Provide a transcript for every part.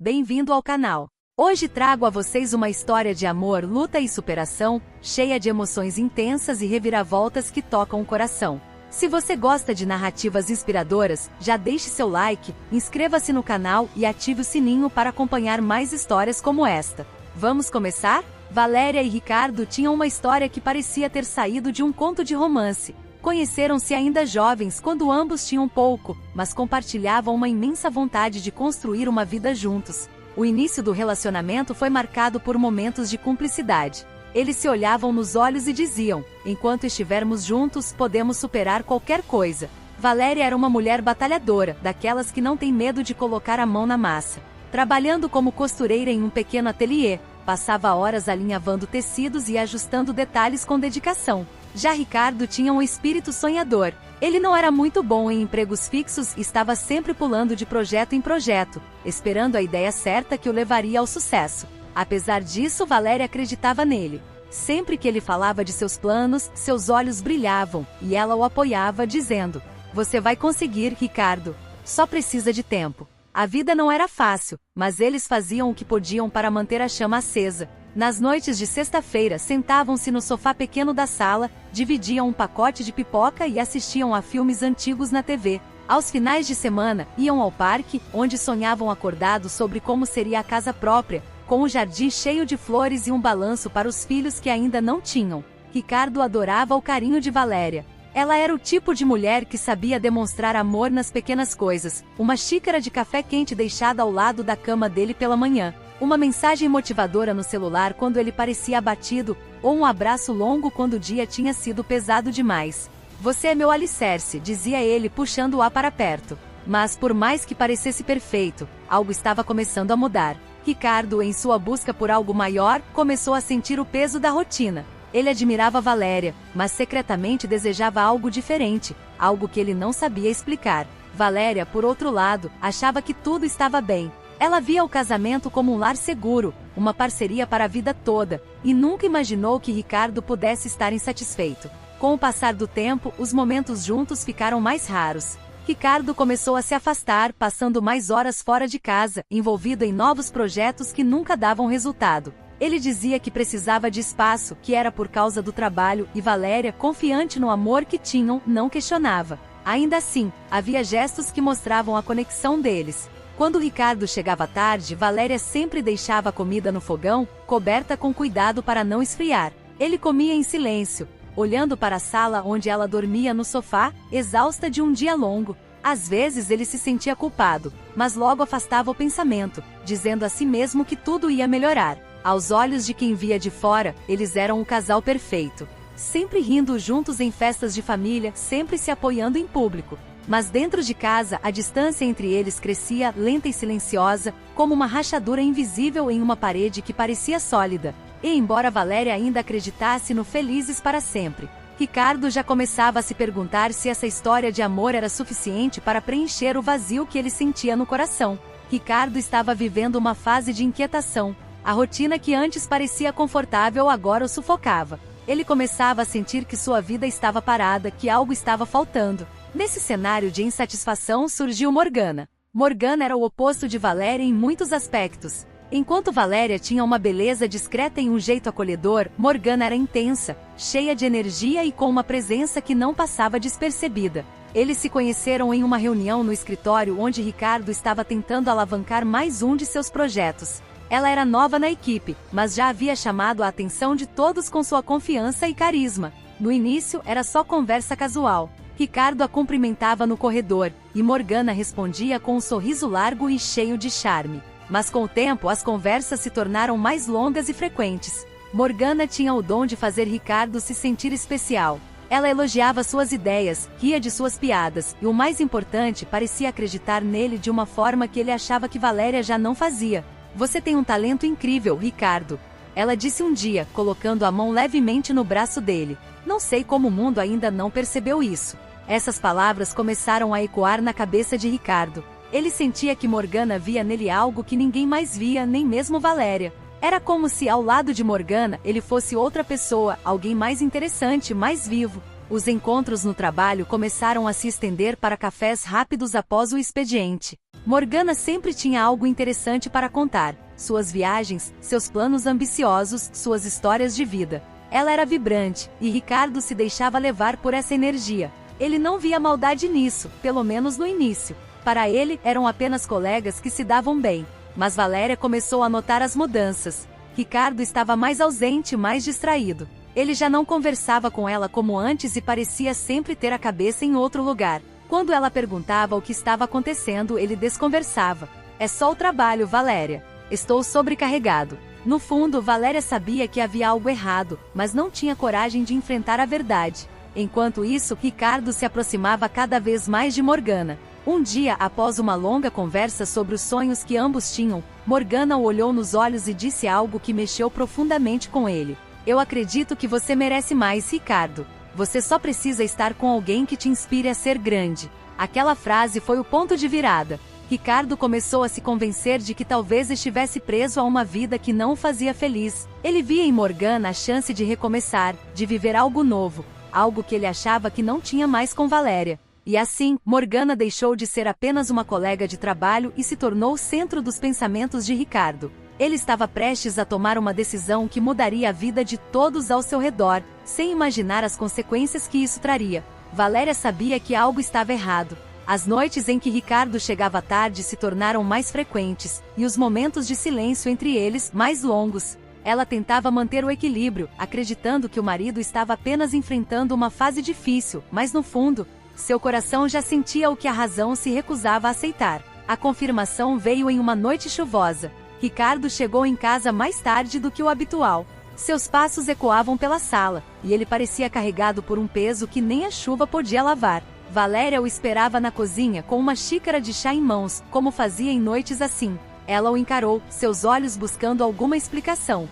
bem-vindo ao canal. Hoje trago a vocês uma história de amor, luta e superação, cheia de emoções intensas e reviravoltas que tocam o coração. Se você gosta de narrativas inspiradoras, já deixe seu like, inscreva-se no canal e ative o sininho para acompanhar mais histórias como esta. Vamos começar? Valéria e Ricardo tinham uma história que parecia ter saído de um conto de romance. Conheceram-se ainda jovens quando ambos tinham pouco, mas compartilhavam uma imensa vontade de construir uma vida juntos. O início do relacionamento foi marcado por momentos de cumplicidade. Eles se olhavam nos olhos e diziam: enquanto estivermos juntos, podemos superar qualquer coisa. Valéria era uma mulher batalhadora, daquelas que não tem medo de colocar a mão na massa. Trabalhando como costureira em um pequeno ateliê, passava horas alinhavando tecidos e ajustando detalhes com dedicação. Já Ricardo tinha um espírito sonhador. Ele não era muito bom em empregos fixos e estava sempre pulando de projeto em projeto, esperando a ideia certa que o levaria ao sucesso. Apesar disso, Valéria acreditava nele. Sempre que ele falava de seus planos, seus olhos brilhavam, e ela o apoiava, dizendo: "Você vai conseguir, Ricardo. Só precisa de tempo." A vida não era fácil, mas eles faziam o que podiam para manter a chama acesa. Nas noites de sexta-feira, sentavam-se no sofá pequeno da sala, dividiam um pacote de pipoca e assistiam a filmes antigos na TV. Aos finais de semana, iam ao parque, onde sonhavam acordados sobre como seria a casa própria, com um jardim cheio de flores e um balanço para os filhos que ainda não tinham. Ricardo adorava o carinho de Valéria. Ela era o tipo de mulher que sabia demonstrar amor nas pequenas coisas: uma xícara de café quente deixada ao lado da cama dele pela manhã, uma mensagem motivadora no celular quando ele parecia abatido, ou um abraço longo quando o dia tinha sido pesado demais. "Você é meu alicerce", dizia ele, puxando-a para perto. Mas por mais que parecesse perfeito, algo estava começando a mudar. Ricardo, em sua busca por algo maior, começou a sentir o peso da rotina. Ele admirava Valéria, mas secretamente desejava algo diferente, algo que ele não sabia explicar. Valéria, por outro lado, achava que tudo estava bem. Ela via o casamento como um lar seguro, uma parceria para a vida toda, e nunca imaginou que Ricardo pudesse estar insatisfeito. Com o passar do tempo, os momentos juntos ficaram mais raros. Ricardo começou a se afastar, passando mais horas fora de casa, envolvido em novos projetos que nunca davam resultado. Ele dizia que precisava de espaço, que era por causa do trabalho, e Valéria, confiante no amor que tinham, não questionava. Ainda assim, havia gestos que mostravam a conexão deles. Quando Ricardo chegava tarde, Valéria sempre deixava a comida no fogão, coberta com cuidado para não esfriar. Ele comia em silêncio, olhando para a sala onde ela dormia no sofá, exausta de um dia longo. Às vezes ele se sentia culpado, mas logo afastava o pensamento, dizendo a si mesmo que tudo ia melhorar. Aos olhos de quem via de fora, eles eram um casal perfeito. Sempre rindo juntos em festas de família, sempre se apoiando em público. Mas dentro de casa, a distância entre eles crescia, lenta e silenciosa, como uma rachadura invisível em uma parede que parecia sólida. E embora Valéria ainda acreditasse no felizes para sempre, Ricardo já começava a se perguntar se essa história de amor era suficiente para preencher o vazio que ele sentia no coração. Ricardo estava vivendo uma fase de inquietação. A rotina que antes parecia confortável agora o sufocava. Ele começava a sentir que sua vida estava parada, que algo estava faltando. Nesse cenário de insatisfação surgiu Morgana. Morgana era o oposto de Valéria em muitos aspectos. Enquanto Valéria tinha uma beleza discreta e um jeito acolhedor, Morgana era intensa, cheia de energia e com uma presença que não passava despercebida. Eles se conheceram em uma reunião no escritório onde Ricardo estava tentando alavancar mais um de seus projetos. Ela era nova na equipe, mas já havia chamado a atenção de todos com sua confiança e carisma. No início, era só conversa casual. Ricardo a cumprimentava no corredor, e Morgana respondia com um sorriso largo e cheio de charme. Mas com o tempo as conversas se tornaram mais longas e frequentes. Morgana tinha o dom de fazer Ricardo se sentir especial. Ela elogiava suas ideias, ria de suas piadas, e o mais importante, parecia acreditar nele de uma forma que ele achava que Valéria já não fazia. "Você tem um talento incrível, Ricardo", ela disse um dia, colocando a mão levemente no braço dele. "Não sei como o mundo ainda não percebeu isso." Essas palavras começaram a ecoar na cabeça de Ricardo. Ele sentia que Morgana via nele algo que ninguém mais via, nem mesmo Valéria. Era como se, ao lado de Morgana, ele fosse outra pessoa, alguém mais interessante, mais vivo. Os encontros no trabalho começaram a se estender para cafés rápidos após o expediente. Morgana sempre tinha algo interessante para contar: suas viagens, seus planos ambiciosos, suas histórias de vida. Ela era vibrante, e Ricardo se deixava levar por essa energia. Ele não via maldade nisso, pelo menos no início. Para ele, eram apenas colegas que se davam bem. Mas Valéria começou a notar as mudanças. Ricardo estava mais ausente, mais distraído. Ele já não conversava com ela como antes e parecia sempre ter a cabeça em outro lugar. Quando ela perguntava o que estava acontecendo, ele desconversava. É só o trabalho, Valéria. Estou sobrecarregado. No fundo, Valéria sabia que havia algo errado, mas não tinha coragem de enfrentar a verdade. Enquanto isso, Ricardo se aproximava cada vez mais de Morgana. Um dia, após uma longa conversa sobre os sonhos que ambos tinham, Morgana o olhou nos olhos e disse algo que mexeu profundamente com ele. Eu acredito que você merece mais, Ricardo. Você só precisa estar com alguém que te inspire a ser grande. Aquela frase foi o ponto de virada. Ricardo começou a se convencer de que talvez estivesse preso a uma vida que não o fazia feliz. Ele via em Morgana a chance de recomeçar, de viver algo novo, algo que ele achava que não tinha mais com Valéria. E assim, Morgana deixou de ser apenas uma colega de trabalho e se tornou o centro dos pensamentos de Ricardo. Ele estava prestes a tomar uma decisão que mudaria a vida de todos ao seu redor, sem imaginar as consequências que isso traria. Valéria sabia que algo estava errado. As noites em que Ricardo chegava tarde se tornaram mais frequentes, e os momentos de silêncio entre eles mais longos. Ela tentava manter o equilíbrio, acreditando que o marido estava apenas enfrentando uma fase difícil, mas no fundo, seu coração já sentia o que a razão se recusava a aceitar. A confirmação veio em uma noite chuvosa. Ricardo chegou em casa mais tarde do que o habitual. Seus passos ecoavam pela sala, e ele parecia carregado por um peso que nem a chuva podia lavar. Valéria o esperava na cozinha com uma xícara de chá em mãos, como fazia em noites assim. Ela o encarou, seus olhos buscando alguma explicação.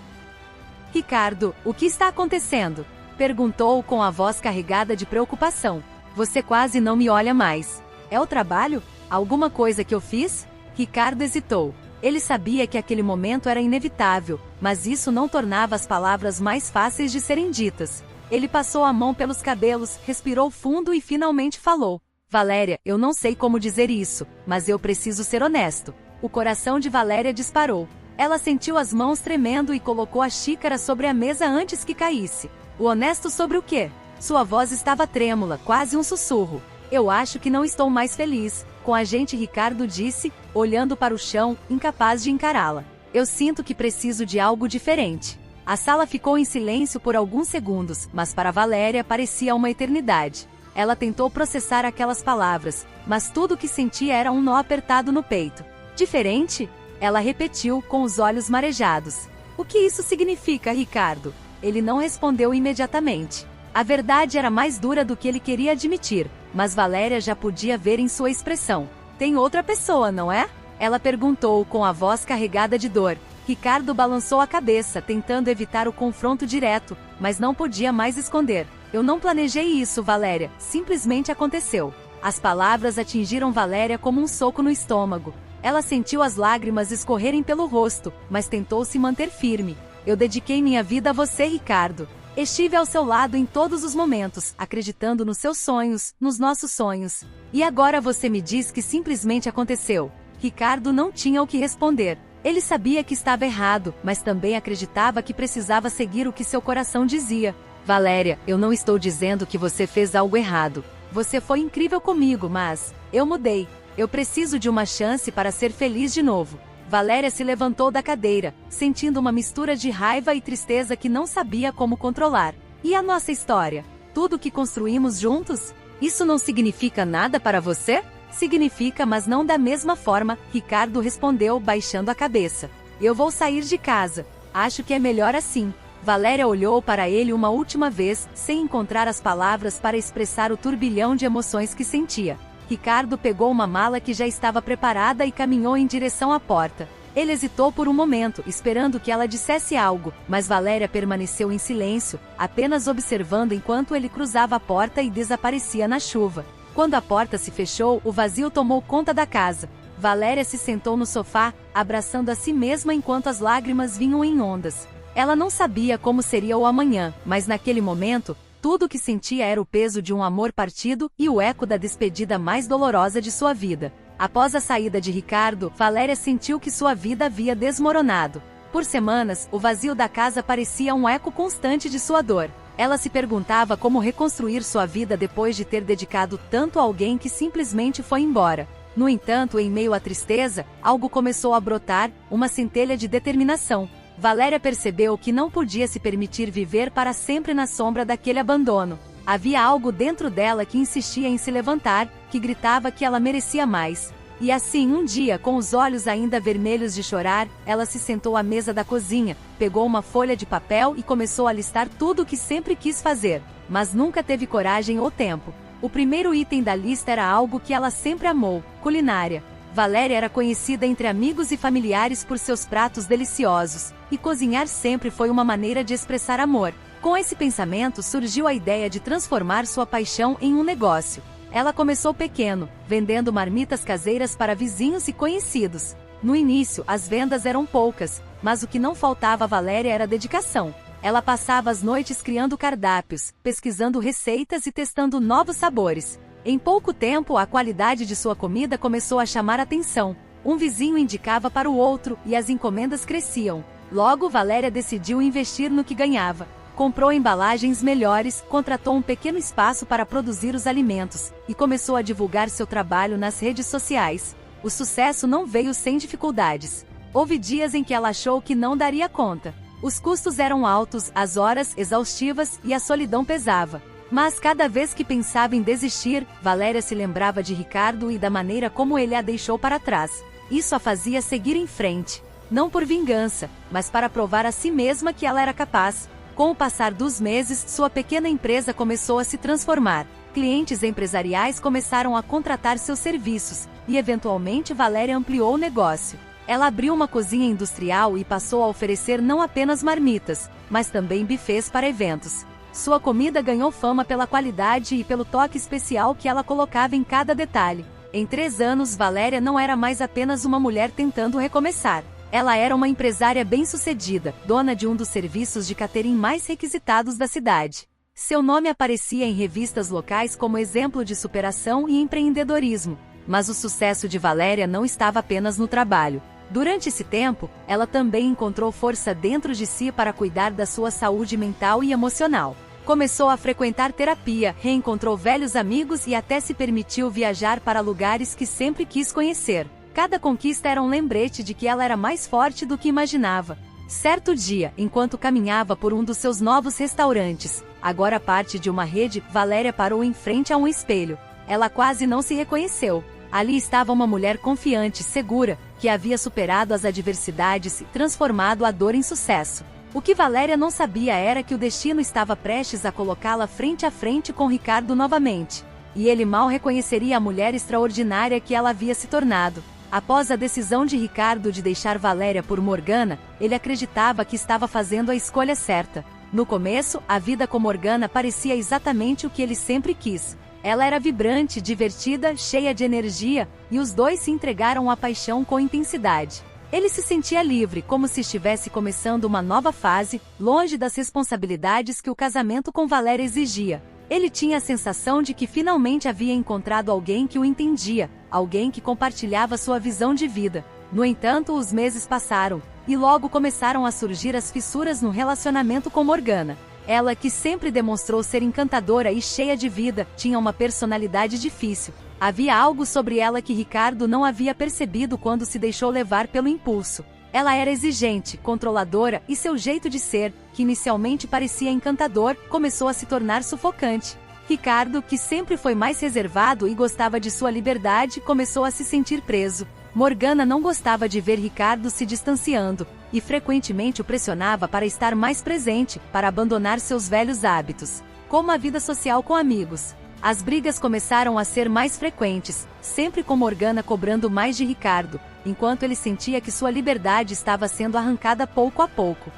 Ricardo, o que está acontecendo? Perguntou com a voz carregada de preocupação. Você quase não me olha mais. É o trabalho? Alguma coisa que eu fiz? Ricardo hesitou. Ele sabia que aquele momento era inevitável, mas isso não tornava as palavras mais fáceis de serem ditas. Ele passou a mão pelos cabelos, respirou fundo e finalmente falou. Valéria, eu não sei como dizer isso, mas eu preciso ser honesto. O coração de Valéria disparou. Ela sentiu as mãos tremendo e colocou a xícara sobre a mesa antes que caísse. O honesto sobre o quê? Sua voz estava trêmula, quase um sussurro. Eu acho que não estou mais feliz, com a gente, Ricardo disse, olhando para o chão, incapaz de encará-la. Eu sinto que preciso de algo diferente. A sala ficou em silêncio por alguns segundos, mas para Valéria parecia uma eternidade. Ela tentou processar aquelas palavras, mas tudo o que sentia era um nó apertado no peito. Diferente? Ela repetiu, com os olhos marejados. O que isso significa, Ricardo? Ele não respondeu imediatamente. A verdade era mais dura do que ele queria admitir, mas Valéria já podia ver em sua expressão. Tem outra pessoa, não é? Ela perguntou com a voz carregada de dor. Ricardo balançou a cabeça, tentando evitar o confronto direto, mas não podia mais esconder. Eu não planejei isso, Valéria, simplesmente aconteceu. As palavras atingiram Valéria como um soco no estômago. Ela sentiu as lágrimas escorrerem pelo rosto, mas tentou se manter firme. Eu dediquei minha vida a você, Ricardo. Estive ao seu lado em todos os momentos, acreditando nos seus sonhos, nos nossos sonhos. E agora você me diz que simplesmente aconteceu. Ricardo não tinha o que responder. Ele sabia que estava errado, mas também acreditava que precisava seguir o que seu coração dizia. Valéria, eu não estou dizendo que você fez algo errado. Você foi incrível comigo, mas eu mudei. Eu preciso de uma chance para ser feliz de novo. Valéria se levantou da cadeira, sentindo uma mistura de raiva e tristeza que não sabia como controlar. E a nossa história? Tudo o que construímos juntos? Isso não significa nada para você? Significa, mas não da mesma forma, Ricardo respondeu, baixando a cabeça. Eu vou sair de casa. Acho que é melhor assim. Valéria olhou para ele uma última vez, sem encontrar as palavras para expressar o turbilhão de emoções que sentia. Ricardo pegou uma mala que já estava preparada e caminhou em direção à porta. Ele hesitou por um momento, esperando que ela dissesse algo, mas Valéria permaneceu em silêncio, apenas observando enquanto ele cruzava a porta e desaparecia na chuva. Quando a porta se fechou, o vazio tomou conta da casa. Valéria se sentou no sofá, abraçando a si mesma enquanto as lágrimas vinham em ondas. Ela não sabia como seria o amanhã, mas naquele momento, tudo o que sentia era o peso de um amor partido e o eco da despedida mais dolorosa de sua vida. Após a saída de Ricardo, Valéria sentiu que sua vida havia desmoronado. Por semanas, o vazio da casa parecia um eco constante de sua dor. Ela se perguntava como reconstruir sua vida depois de ter dedicado tanto a alguém que simplesmente foi embora. No entanto, em meio à tristeza, algo começou a brotar, uma centelha de determinação. Valéria percebeu que não podia se permitir viver para sempre na sombra daquele abandono. Havia algo dentro dela que insistia em se levantar, que gritava que ela merecia mais. E assim, um dia, com os olhos ainda vermelhos de chorar, ela se sentou à mesa da cozinha, pegou uma folha de papel e começou a listar tudo o que sempre quis fazer, mas nunca teve coragem ou tempo. O primeiro item da lista era algo que ela sempre amou: culinária. Valéria era conhecida entre amigos e familiares por seus pratos deliciosos, e cozinhar sempre foi uma maneira de expressar amor. Com esse pensamento surgiu a ideia de transformar sua paixão em um negócio. Ela começou pequeno, vendendo marmitas caseiras para vizinhos e conhecidos. No início, as vendas eram poucas, mas o que não faltava a Valéria era dedicação. Ela passava as noites criando cardápios, pesquisando receitas e testando novos sabores. Em pouco tempo, a qualidade de sua comida começou a chamar atenção. Um vizinho indicava para o outro e as encomendas cresciam. Logo, Valéria decidiu investir no que ganhava. Comprou embalagens melhores, contratou um pequeno espaço para produzir os alimentos e começou a divulgar seu trabalho nas redes sociais. O sucesso não veio sem dificuldades. Houve dias em que ela achou que não daria conta. Os custos eram altos, as horas exaustivas e a solidão pesava. Mas cada vez que pensava em desistir, Valéria se lembrava de Ricardo e da maneira como ele a deixou para trás. Isso a fazia seguir em frente. Não por vingança, mas para provar a si mesma que ela era capaz. Com o passar dos meses, sua pequena empresa começou a se transformar. Clientes empresariais começaram a contratar seus serviços, e eventualmente Valéria ampliou o negócio. Ela abriu uma cozinha industrial e passou a oferecer não apenas marmitas, mas também buffets para eventos. Sua comida ganhou fama pela qualidade e pelo toque especial que ela colocava em cada detalhe. Em 3 anos, Valéria não era mais apenas uma mulher tentando recomeçar. Ela era uma empresária bem-sucedida, dona de um dos serviços de catering mais requisitados da cidade. Seu nome aparecia em revistas locais como exemplo de superação e empreendedorismo. Mas o sucesso de Valéria não estava apenas no trabalho. Durante esse tempo, ela também encontrou força dentro de si para cuidar da sua saúde mental e emocional. Começou a frequentar terapia, reencontrou velhos amigos e até se permitiu viajar para lugares que sempre quis conhecer. Cada conquista era um lembrete de que ela era mais forte do que imaginava. Certo dia, enquanto caminhava por um dos seus novos restaurantes, agora parte de uma rede, Valéria parou em frente a um espelho. Ela quase não se reconheceu. Ali estava uma mulher confiante, segura, que havia superado as adversidades e transformado a dor em sucesso. O que Valéria não sabia era que o destino estava prestes a colocá-la frente a frente com Ricardo novamente. E ele mal reconheceria a mulher extraordinária que ela havia se tornado. Após a decisão de Ricardo de deixar Valéria por Morgana, ele acreditava que estava fazendo a escolha certa. No começo, a vida com Morgana parecia exatamente o que ele sempre quis. Ela era vibrante, divertida, cheia de energia, e os dois se entregaram à paixão com intensidade. Ele se sentia livre, como se estivesse começando uma nova fase, longe das responsabilidades que o casamento com Valéria exigia. Ele tinha a sensação de que finalmente havia encontrado alguém que o entendia, alguém que compartilhava sua visão de vida. No entanto, os meses passaram, e logo começaram a surgir as fissuras no relacionamento com Morgana. Ela, que sempre demonstrou ser encantadora e cheia de vida, tinha uma personalidade difícil. Havia algo sobre ela que Ricardo não havia percebido quando se deixou levar pelo impulso. Ela era exigente, controladora, e seu jeito de ser, que inicialmente parecia encantador, começou a se tornar sufocante. Ricardo, que sempre foi mais reservado e gostava de sua liberdade, começou a se sentir preso. Morgana não gostava de ver Ricardo se distanciando, e frequentemente o pressionava para estar mais presente, para abandonar seus velhos hábitos, como a vida social com amigos. As brigas começaram a ser mais frequentes, sempre com Morgana cobrando mais de Ricardo, enquanto ele sentia que sua liberdade estava sendo arrancada pouco a pouco.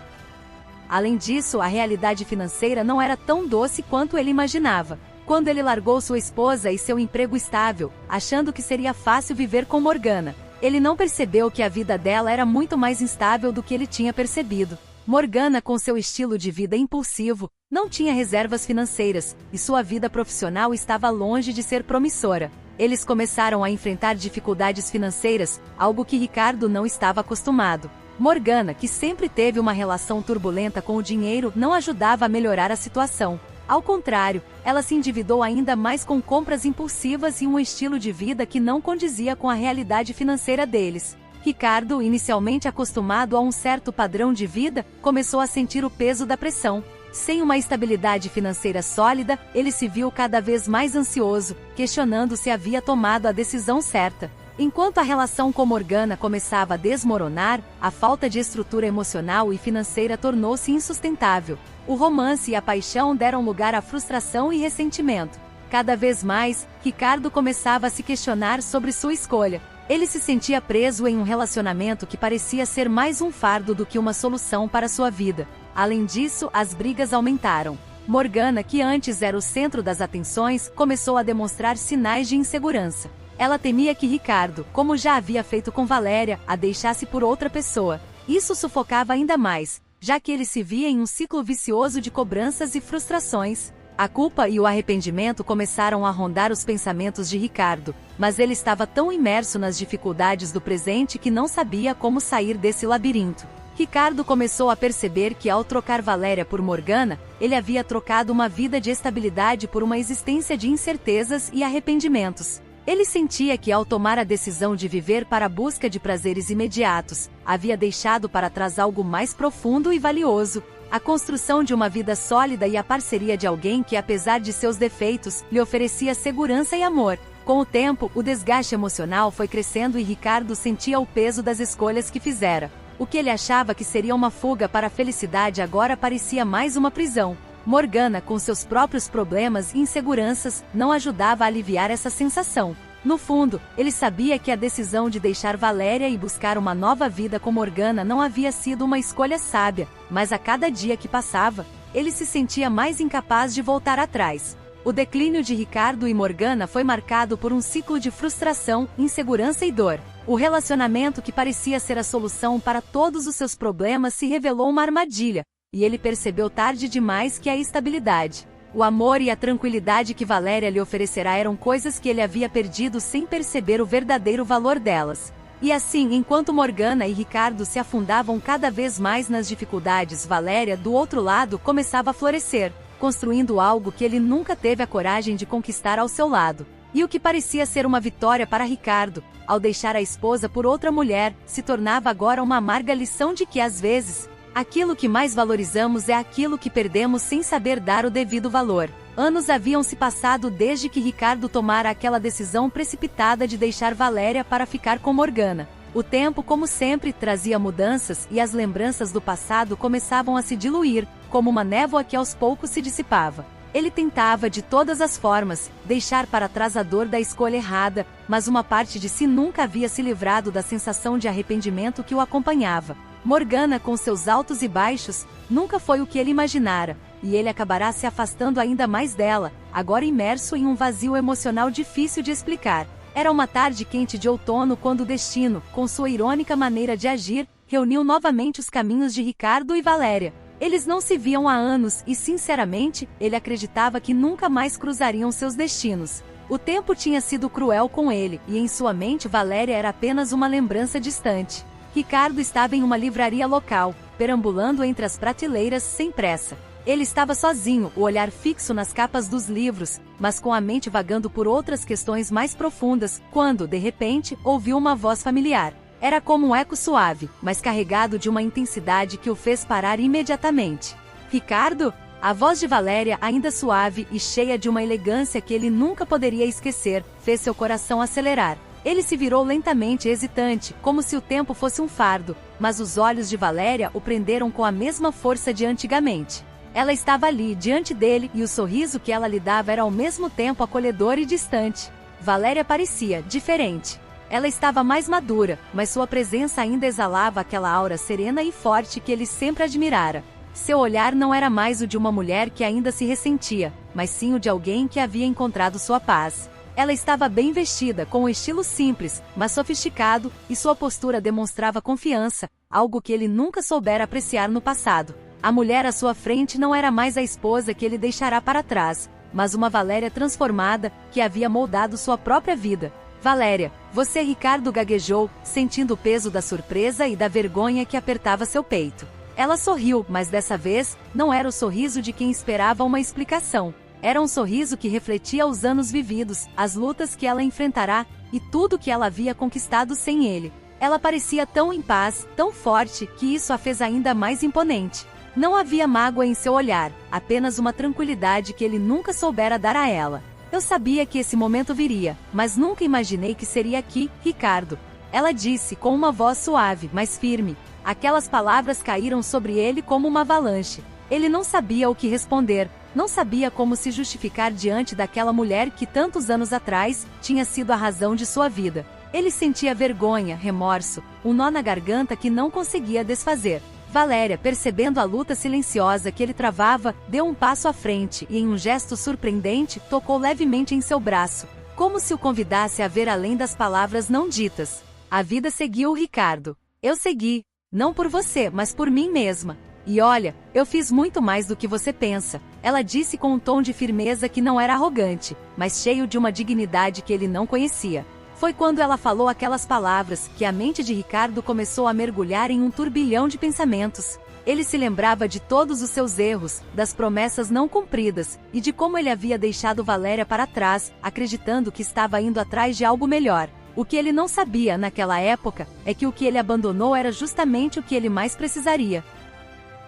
Além disso, a realidade financeira não era tão doce quanto ele imaginava. Quando ele largou sua esposa e seu emprego estável, achando que seria fácil viver com Morgana, ele não percebeu que a vida dela era muito mais instável do que ele tinha percebido. Morgana, com seu estilo de vida impulsivo, não tinha reservas financeiras, e sua vida profissional estava longe de ser promissora. eles começaram a enfrentar dificuldades financeiras, algo que Ricardo não estava acostumado. Morgana, que sempre teve uma relação turbulenta com o dinheiro, não ajudava a melhorar a situação. Ao contrário, ela se endividou ainda mais com compras impulsivas e um estilo de vida que não condizia com a realidade financeira deles. Ricardo, inicialmente acostumado a um certo padrão de vida, começou a sentir o peso da pressão. Sem uma estabilidade financeira sólida, ele se viu cada vez mais ansioso, questionando se havia tomado a decisão certa. Enquanto a relação com Morgana começava a desmoronar, a falta de estrutura emocional e financeira tornou-se insustentável. O romance e a paixão deram lugar à frustração e ressentimento. Cada vez mais, Ricardo começava a se questionar sobre sua escolha. Ele se sentia preso em um relacionamento que parecia ser mais um fardo do que uma solução para sua vida. Além disso, as brigas aumentaram. Morgana, que antes era o centro das atenções, começou a demonstrar sinais de insegurança. Ela temia que Ricardo, como já havia feito com Valéria, a deixasse por outra pessoa. Isso sufocava ainda mais, já que ele se via em um ciclo vicioso de cobranças e frustrações. A culpa e o arrependimento começaram a rondar os pensamentos de Ricardo, mas ele estava tão imerso nas dificuldades do presente que não sabia como sair desse labirinto. Ricardo começou a perceber que ao trocar Valéria por Morgana, ele havia trocado uma vida de estabilidade por uma existência de incertezas e arrependimentos. Ele sentia que ao tomar a decisão de viver para a busca de prazeres imediatos, havia deixado para trás algo mais profundo e valioso, a construção de uma vida sólida e a parceria de alguém que, apesar de seus defeitos, lhe oferecia segurança e amor. Com o tempo, o desgaste emocional foi crescendo e Ricardo sentia o peso das escolhas que fizera. O que ele achava que seria uma fuga para a felicidade agora parecia mais uma prisão. Morgana, com seus próprios problemas e inseguranças, não ajudava a aliviar essa sensação. No fundo, ele sabia que a decisão de deixar Valéria e buscar uma nova vida com Morgana não havia sido uma escolha sábia, mas a cada dia que passava, ele se sentia mais incapaz de voltar atrás. O declínio de Ricardo e Morgana foi marcado por um ciclo de frustração, insegurança e dor. O relacionamento que parecia ser a solução para todos os seus problemas se revelou uma armadilha, e ele percebeu tarde demais que a estabilidade, o amor e a tranquilidade que Valéria lhe oferecerá eram coisas que ele havia perdido sem perceber o verdadeiro valor delas. E assim, enquanto Morgana e Ricardo se afundavam cada vez mais nas dificuldades, Valéria, do outro lado, começava a florescer, construindo algo que ele nunca teve a coragem de conquistar ao seu lado. E o que parecia ser uma vitória para Ricardo, ao deixar a esposa por outra mulher, se tornava agora uma amarga lição de que, às vezes, aquilo que mais valorizamos é aquilo que perdemos sem saber dar o devido valor. Anos haviam se passado desde que Ricardo tomara aquela decisão precipitada de deixar Valéria para ficar com Morgana. O tempo, como sempre, trazia mudanças e as lembranças do passado começavam a se diluir, como uma névoa que aos poucos se dissipava. Ele tentava de todas as formas deixar para trás a dor da escolha errada, mas uma parte de si nunca havia se livrado da sensação de arrependimento que o acompanhava. Morgana, com seus altos e baixos, nunca foi o que ele imaginara, e ele acabará se afastando ainda mais dela, agora imerso em um vazio emocional difícil de explicar. Era uma tarde quente de outono quando o destino, com sua irônica maneira de agir, reuniu novamente os caminhos de Ricardo e Valéria. Eles não se viam há anos e, sinceramente, ele acreditava que nunca mais cruzariam seus destinos. O tempo tinha sido cruel com ele, e em sua mente Valéria era apenas uma lembrança distante. Ricardo estava em uma livraria local, perambulando entre as prateleiras sem pressa. Ele estava sozinho, o olhar fixo nas capas dos livros, mas com a mente vagando por outras questões mais profundas, quando, de repente, ouviu uma voz familiar. Era como um eco suave, mas carregado de uma intensidade que o fez parar imediatamente. Ricardo? A voz de Valéria, ainda suave e cheia de uma elegância que ele nunca poderia esquecer, fez seu coração acelerar. Ele se virou lentamente, hesitante, como se o tempo fosse um fardo, mas os olhos de Valéria o prenderam com a mesma força de antigamente. Ela estava ali, diante dele, e o sorriso que ela lhe dava era ao mesmo tempo acolhedor e distante. Valéria parecia diferente. Ela estava mais madura, mas sua presença ainda exalava aquela aura serena e forte que ele sempre admirara. Seu olhar não era mais o de uma mulher que ainda se ressentia, mas sim o de alguém que havia encontrado sua paz. Ela estava bem vestida, com um estilo simples, mas sofisticado, e sua postura demonstrava confiança, algo que ele nunca soubera apreciar no passado. A mulher à sua frente não era mais a esposa que ele deixará para trás. mas uma Valéria transformada, que havia moldado sua própria vida. Valéria, você, Ricardo gaguejou, sentindo o peso da surpresa e da vergonha que apertava seu peito. Ela sorriu, mas dessa vez, não era o sorriso de quem esperava uma explicação. Era um sorriso que refletia os anos vividos, as lutas que ela enfrentará, e tudo que ela havia conquistado sem ele. Ela parecia tão em paz, tão forte, que isso a fez ainda mais imponente. Não havia mágoa em seu olhar, apenas uma tranquilidade que ele nunca soubera dar a ela. Eu sabia que esse momento viria, mas nunca imaginei que seria aqui, Ricardo. Ela disse com uma voz suave, mas firme. Aquelas palavras caíram sobre ele como uma avalanche. Ele não sabia o que responder, não sabia como se justificar diante daquela mulher que tantos anos atrás tinha sido a razão de sua vida. Ele sentia vergonha, remorso, um nó na garganta que não conseguia desfazer. Valéria, percebendo a luta silenciosa que ele travava, deu um passo à frente e, em um gesto surpreendente, tocou levemente em seu braço, como se o convidasse a ver além das palavras não ditas. A vida seguiu, Ricardo. Eu segui, não por você, mas por mim mesma. E olha, eu fiz muito mais do que você pensa, ela disse com um tom de firmeza que não era arrogante, mas cheio de uma dignidade que ele não conhecia. Foi quando ela falou aquelas palavras que a mente de Ricardo começou a mergulhar em um turbilhão de pensamentos. Ele se lembrava de todos os seus erros, das promessas não cumpridas, e de como ele havia deixado Valéria para trás, acreditando que estava indo atrás de algo melhor. O que ele não sabia naquela época é que o que ele abandonou era justamente o que ele mais precisaria.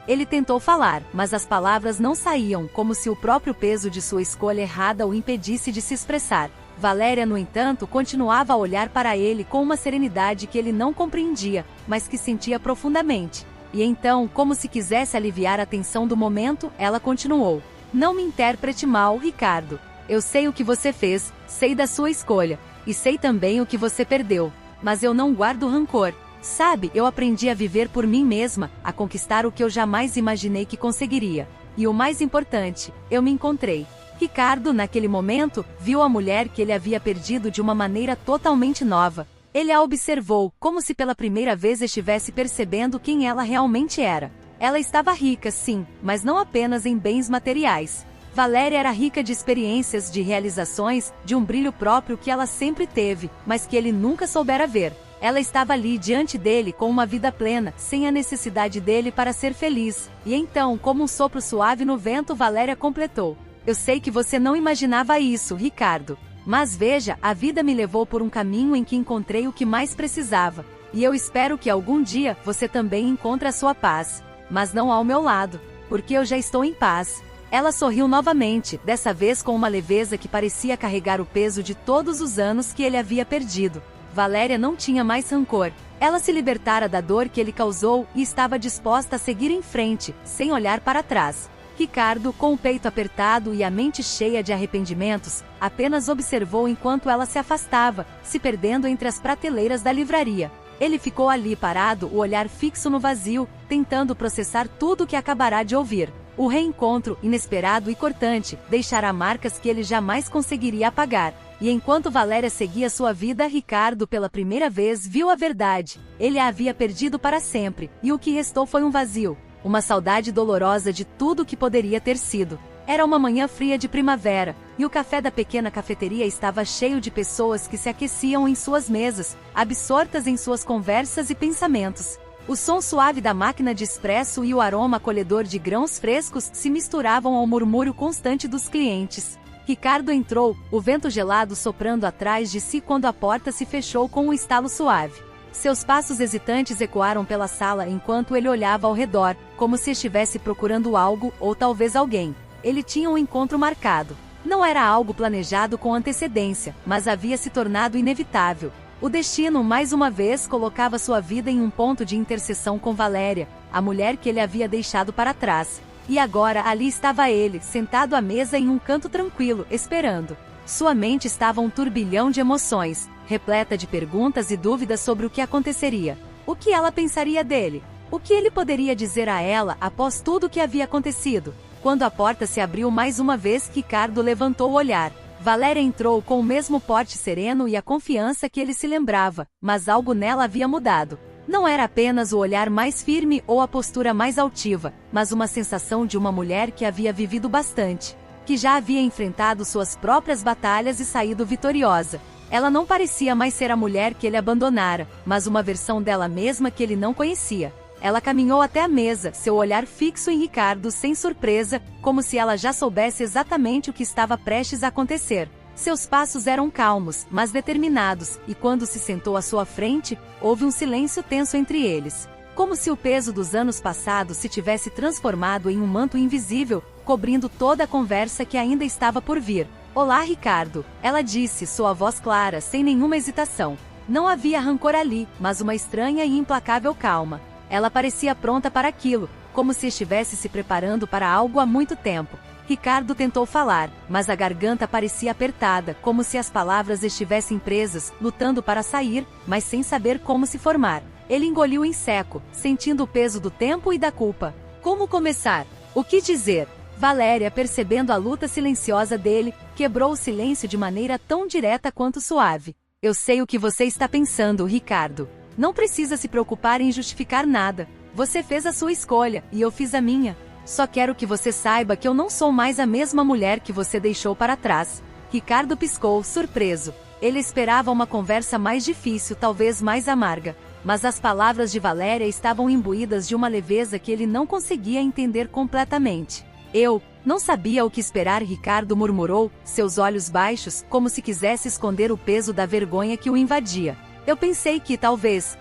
Ele tentou falar, mas as palavras não saíam, como se o próprio peso de sua escolha errada o impedisse de se expressar. Valéria, no entanto, continuava a olhar para ele com uma serenidade que ele não compreendia, mas que sentia profundamente. E então, como se quisesse aliviar a tensão do momento, ela continuou. Não me interprete mal, Ricardo. Eu sei o que você fez, sei da sua escolha, e sei também o que você perdeu. Mas eu não guardo rancor. Sabe, eu aprendi a viver por mim mesma, a conquistar o que eu jamais imaginei que conseguiria. E o mais importante, eu me encontrei. Ricardo, naquele momento, viu a mulher que ele havia perdido de uma maneira totalmente nova. Ele a observou, como se pela primeira vez estivesse percebendo quem ela realmente era. Ela estava rica, sim, mas não apenas em bens materiais. Valéria era rica de experiências, de realizações, de um brilho próprio que ela sempre teve, mas que ele nunca soubera ver. Ela estava ali diante dele com uma vida plena, sem a necessidade dele para ser feliz. E então, como um sopro suave no vento, Valéria completou. Eu sei que você não imaginava isso, Ricardo. Mas veja, a vida me levou por um caminho em que encontrei o que mais precisava. E eu espero que algum dia você também encontre a sua paz. Mas não ao meu lado, porque eu já estou em paz. Ela sorriu novamente, dessa vez com uma leveza que parecia carregar o peso de todos os anos que ele havia perdido. Valéria não tinha mais rancor. Ela se libertara da dor que ele causou e estava disposta a seguir em frente, sem olhar para trás. Ricardo, com o peito apertado e a mente cheia de arrependimentos, apenas observou enquanto ela se afastava, se perdendo entre as prateleiras da livraria. Ele ficou ali parado, o olhar fixo no vazio, tentando processar tudo o que acabará de ouvir. O reencontro, inesperado e cortante, deixará marcas que ele jamais conseguiria apagar. E enquanto Valéria seguia sua vida, Ricardo pela primeira vez viu a verdade. Ele a havia perdido para sempre, e o que restou foi um vazio. Uma saudade dolorosa de tudo o que poderia ter sido. Era uma manhã fria de primavera, e o café da pequena cafeteria estava cheio de pessoas que se aqueciam em suas mesas, absortas em suas conversas e pensamentos. O som suave da máquina de expresso e o aroma acolhedor de grãos frescos se misturavam ao murmúrio constante dos clientes. Ricardo entrou, o vento gelado soprando atrás de si quando a porta se fechou com um estalo suave. Seus passos hesitantes ecoaram pela sala enquanto ele olhava ao redor, como se estivesse procurando algo, ou talvez alguém. Ele tinha um encontro marcado. Não era algo planejado com antecedência, mas havia se tornado inevitável. O destino mais uma vez colocava sua vida em um ponto de interseção com Valéria, a mulher que ele havia deixado para trás. E agora ali estava ele, sentado à mesa em um canto tranquilo, esperando. Sua mente estava um turbilhão de emoções, repleta de perguntas e dúvidas sobre o que aconteceria. O que ela pensaria dele? O que ele poderia dizer a ela após tudo o que havia acontecido? Quando a porta se abriu mais uma vez, Ricardo levantou o olhar. Valéria entrou com o mesmo porte sereno e a confiança que ele se lembrava, mas algo nela havia mudado. Não era apenas o olhar mais firme ou a postura mais altiva, mas uma sensação de uma mulher que havia vivido bastante. que já havia enfrentado suas próprias batalhas e saído vitoriosa. Ela não parecia mais ser a mulher que ele abandonara, mas uma versão dela mesma que ele não conhecia. Ela caminhou até a mesa, seu olhar fixo em Ricardo sem surpresa, como se ela já soubesse exatamente o que estava prestes a acontecer. Seus passos eram calmos, mas determinados, e quando se sentou à sua frente, houve um silêncio tenso entre eles. Como se o peso dos anos passados se tivesse transformado em um manto invisível, cobrindo toda a conversa que ainda estava por vir. "Olá, Ricardo", ela disse, sua voz clara, sem nenhuma hesitação. Não havia rancor ali, mas uma estranha e implacável calma. Ela parecia pronta para aquilo, como se estivesse se preparando para algo há muito tempo. Ricardo tentou falar, mas a garganta parecia apertada, como se as palavras estivessem presas, lutando para sair, mas sem saber como se formar. Ele engoliu em seco, sentindo o peso do tempo e da culpa. Como começar? O que dizer? Valéria, percebendo a luta silenciosa dele, quebrou o silêncio de maneira tão direta quanto suave. "Eu sei o que você está pensando, Ricardo. Não precisa se preocupar em justificar nada. Você fez a sua escolha, e eu fiz a minha. Só quero que você saiba que eu não sou mais a mesma mulher que você deixou para trás." Ricardo piscou, surpreso. Ele esperava uma conversa mais difícil, talvez mais amarga. Mas as palavras de Valéria estavam imbuídas de uma leveza que ele não conseguia entender completamente. "Eu não sabia o que esperar", Ricardo murmurou, seus olhos baixos, como se quisesse esconder o peso da vergonha que o invadia. "Eu pensei que talvez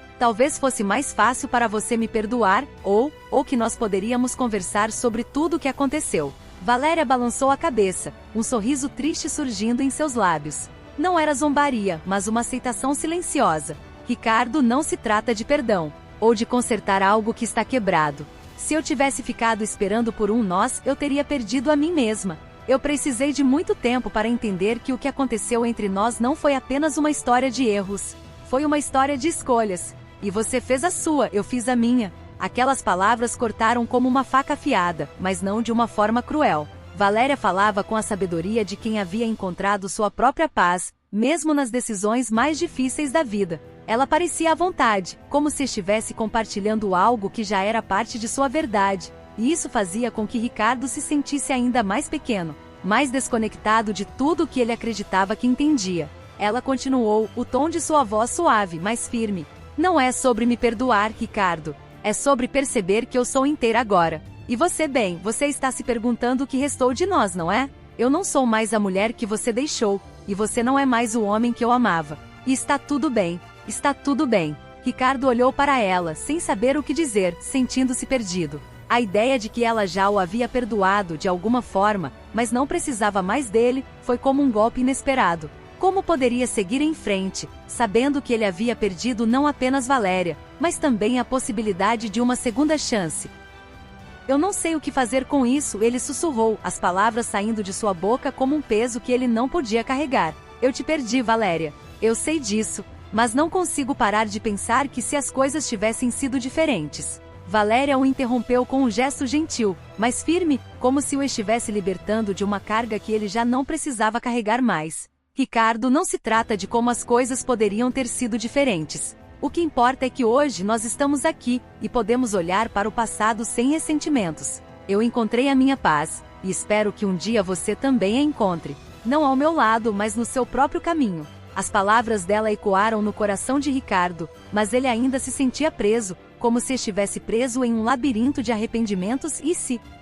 fosse mais fácil para você me perdoar, ou que nós poderíamos conversar sobre tudo o que aconteceu." Valéria balançou a cabeça, um sorriso triste surgindo em seus lábios. Não era zombaria, mas uma aceitação silenciosa. "Ricardo, não se trata de perdão, ou de consertar algo que está quebrado. Se eu tivesse ficado esperando por nós, eu teria perdido a mim mesma. Eu precisei de muito tempo para entender que o que aconteceu entre nós não foi apenas uma história de erros. Foi uma história de escolhas. E você fez a sua, eu fiz a minha." Aquelas palavras cortaram como uma faca afiada, mas não de uma forma cruel. Valéria falava com a sabedoria de quem havia encontrado sua própria paz, mesmo nas decisões mais difíceis da vida. Ela parecia à vontade, como se estivesse compartilhando algo que já era parte de sua verdade, e isso fazia com que Ricardo se sentisse ainda mais pequeno, mais desconectado de tudo o que ele acreditava que entendia. Ela continuou, o tom de sua voz suave, mas firme. "Não é sobre me perdoar, Ricardo. É sobre perceber que eu sou inteira agora. E você, bem, você está se perguntando o que restou de nós, não é? Eu não sou mais a mulher que você deixou, e você não é mais o homem que eu amava. E está tudo bem. Está tudo bem." Ricardo olhou para ela, sem saber o que dizer, sentindo-se perdido. A ideia de que ela já o havia perdoado de alguma forma, mas não precisava mais dele, foi como um golpe inesperado. Como poderia seguir em frente, sabendo que ele havia perdido não apenas Valéria, mas também a possibilidade de uma segunda chance? "Eu não sei o que fazer com isso", ele sussurrou, as palavras saindo de sua boca como um peso que ele não podia carregar. "Eu te perdi, Valéria. Eu sei disso. Mas não consigo parar de pensar que se as coisas tivessem sido diferentes." Valéria o interrompeu com um gesto gentil, mas firme, como se o estivesse libertando de uma carga que ele já não precisava carregar mais. "Ricardo, não se trata de como as coisas poderiam ter sido diferentes. O que importa é que hoje nós estamos aqui, e podemos olhar para o passado sem ressentimentos. Eu encontrei a minha paz, e espero que um dia você também a encontre. Não ao meu lado, mas no seu próprio caminho." As palavras dela ecoaram no coração de Ricardo, mas ele ainda se sentia preso, como se estivesse preso em um labirinto de arrependimentos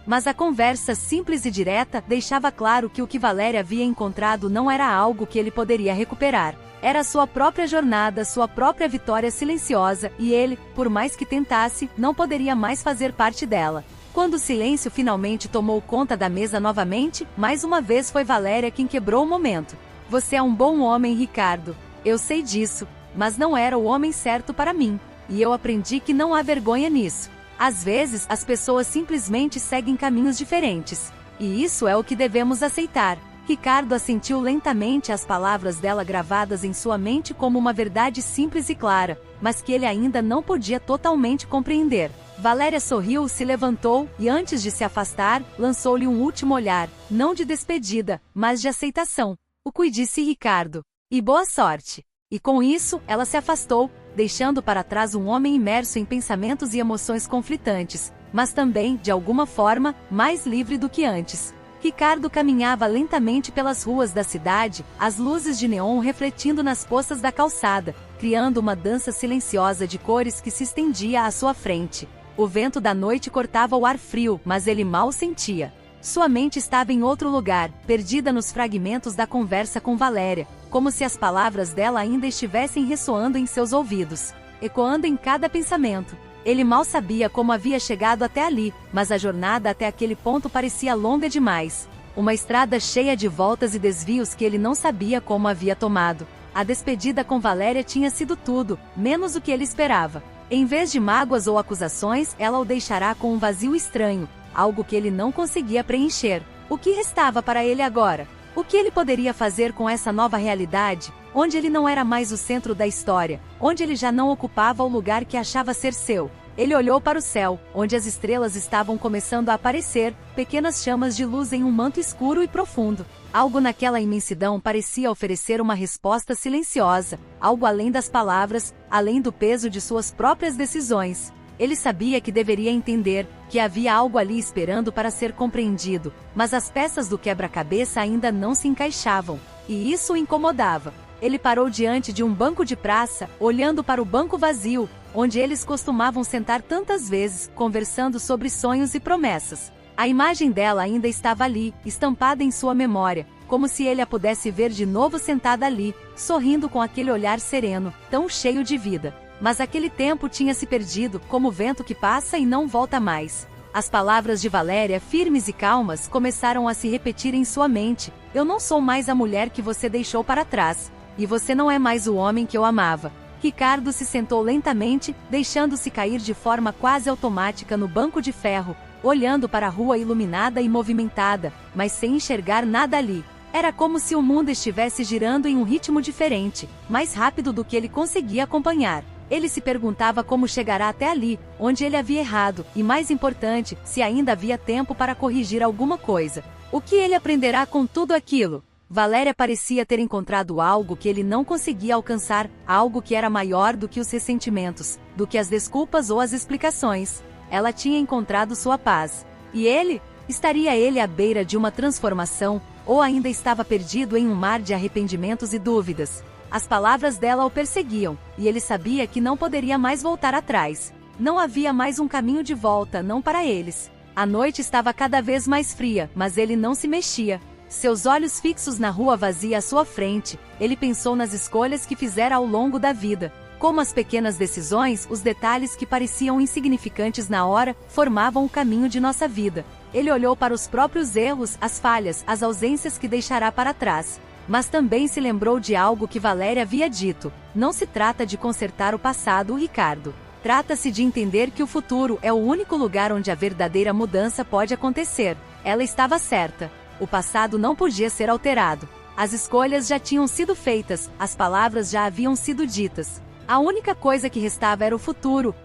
Mas a conversa simples e direta deixava claro que o que Valéria havia encontrado não era algo que ele poderia recuperar. Era sua própria jornada, sua própria vitória silenciosa, e ele, por mais que tentasse, não poderia mais fazer parte dela. Quando o silêncio finalmente tomou conta da mesa novamente, mais uma vez foi Valéria quem quebrou o momento. "Você é um bom homem, Ricardo. Eu sei disso, mas não era o homem certo para mim. E eu aprendi que não há vergonha nisso. Às vezes, as pessoas simplesmente seguem caminhos diferentes. E isso é o que devemos aceitar." Ricardo assentiu lentamente às palavras dela gravadas em sua mente como uma verdade simples e clara, mas que ele ainda não podia totalmente compreender. Valéria sorriu, se levantou, e antes de se afastar, lançou-lhe um último olhar, não de despedida, mas de aceitação. "O cuide-se, Ricardo. E boa sorte." E com isso, ela se afastou, deixando para trás um homem imerso em pensamentos e emoções conflitantes, mas também, de alguma forma, mais livre do que antes. Ricardo caminhava lentamente pelas ruas da cidade, as luzes de neon refletindo nas poças da calçada, criando uma dança silenciosa de cores que se estendia à sua frente. O vento da noite cortava o ar frio, mas ele mal sentia. Sua mente estava em outro lugar, perdida nos fragmentos da conversa com Valéria, como se as palavras dela ainda estivessem ressoando em seus ouvidos, ecoando em cada pensamento. Ele mal sabia como havia chegado até ali, mas a jornada até aquele ponto parecia longa demais. Uma estrada cheia de voltas e desvios que ele não sabia como havia tomado. A despedida com Valéria tinha sido tudo, menos o que ele esperava. Em vez de mágoas ou acusações, ela o deixará com um vazio estranho, algo que ele não conseguia preencher. O que restava para ele agora? O que ele poderia fazer com essa nova realidade, onde ele não era mais o centro da história, onde ele já não ocupava o lugar que achava ser seu? Ele olhou para o céu, onde as estrelas estavam começando a aparecer, pequenas chamas de luz em um manto escuro e profundo. Algo naquela imensidão parecia oferecer uma resposta silenciosa, algo além das palavras, além do peso de suas próprias decisões. Ele sabia que deveria entender, que havia algo ali esperando para ser compreendido, mas as peças do quebra-cabeça ainda não se encaixavam, e isso o incomodava. Ele parou diante de um banco de praça, olhando para o banco vazio, onde eles costumavam sentar tantas vezes, conversando sobre sonhos e promessas. A imagem dela ainda estava ali, estampada em sua memória, como se ele a pudesse ver de novo sentada ali, sorrindo com aquele olhar sereno, tão cheio de vida. Mas aquele tempo tinha se perdido, como o vento que passa e não volta mais. As palavras de Valéria, firmes e calmas, começaram a se repetir em sua mente. Eu não sou mais a mulher que você deixou para trás. E você não é mais o homem que eu amava. Ricardo se sentou lentamente, deixando-se cair de forma quase automática no banco de ferro, olhando para a rua iluminada e movimentada, mas sem enxergar nada ali. Era como se o mundo estivesse girando em um ritmo diferente, mais rápido do que ele conseguia acompanhar. Ele se perguntava como chegará até ali, onde ele havia errado, e mais importante, se ainda havia tempo para corrigir alguma coisa. O que ele aprenderá com tudo aquilo? Valéria parecia ter encontrado algo que ele não conseguia alcançar, algo que era maior do que os ressentimentos, do que as desculpas ou as explicações. Ela tinha encontrado sua paz. E ele? Estaria ele à beira de uma transformação, ou ainda estava perdido em um mar de arrependimentos e dúvidas? As palavras dela o perseguiam, e ele sabia que não poderia mais voltar atrás. Não havia mais um caminho de volta, não para eles. A noite estava cada vez mais fria, mas ele não se mexia. Seus olhos fixos na rua vazia à sua frente, ele pensou nas escolhas que fizera ao longo da vida. Como as pequenas decisões, os detalhes que pareciam insignificantes na hora, formavam o caminho de nossa vida. Ele olhou para os próprios erros, as falhas, as ausências que deixará para trás. Mas também se lembrou de algo que Valéria havia dito. Não se trata de consertar o passado, Ricardo. Trata-se de entender que o futuro é o único lugar onde a verdadeira mudança pode acontecer. Ela estava certa. O passado não podia ser alterado. As escolhas já tinham sido feitas, as palavras já haviam sido ditas. A única coisa que restava era o futuro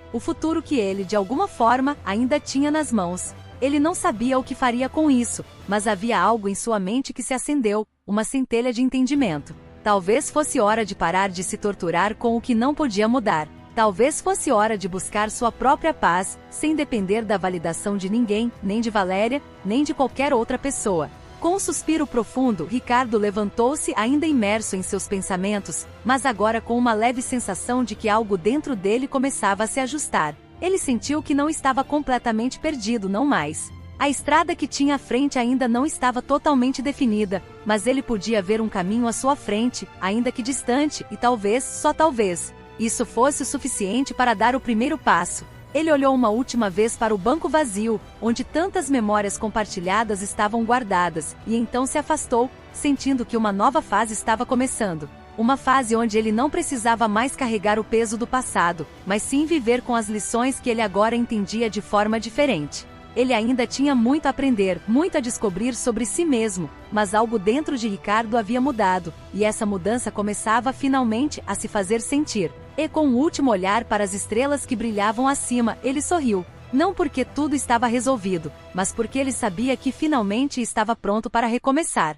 que ele, de alguma forma, ainda tinha nas mãos. Ele não sabia o que faria com isso, mas havia algo em sua mente que se acendeu, uma centelha de entendimento. Talvez fosse hora de parar de se torturar com o que não podia mudar. Talvez fosse hora de buscar sua própria paz, sem depender da validação de ninguém, nem de Valéria, nem de qualquer outra pessoa. Com um suspiro profundo, Ricardo levantou-se ainda imerso em seus pensamentos, mas agora com uma leve sensação de que algo dentro dele começava a se ajustar. Ele sentiu que não estava completamente perdido, não mais. A estrada que tinha à frente ainda não estava totalmente definida, mas ele podia ver um caminho à sua frente, ainda que distante, e talvez, só talvez, isso fosse o suficiente para dar o primeiro passo. Ele olhou uma última vez para o banco vazio, onde tantas memórias compartilhadas estavam guardadas, e então se afastou, sentindo que uma nova fase estava começando. Uma fase onde ele não precisava mais carregar o peso do passado, mas sim viver com as lições que ele agora entendia de forma diferente. Ele ainda tinha muito a aprender, muito a descobrir sobre si mesmo, mas algo dentro de Ricardo havia mudado, e essa mudança começava finalmente a se fazer sentir. E com um último olhar para as estrelas que brilhavam acima, ele sorriu. Não porque tudo estava resolvido, mas porque ele sabia que finalmente estava pronto para recomeçar.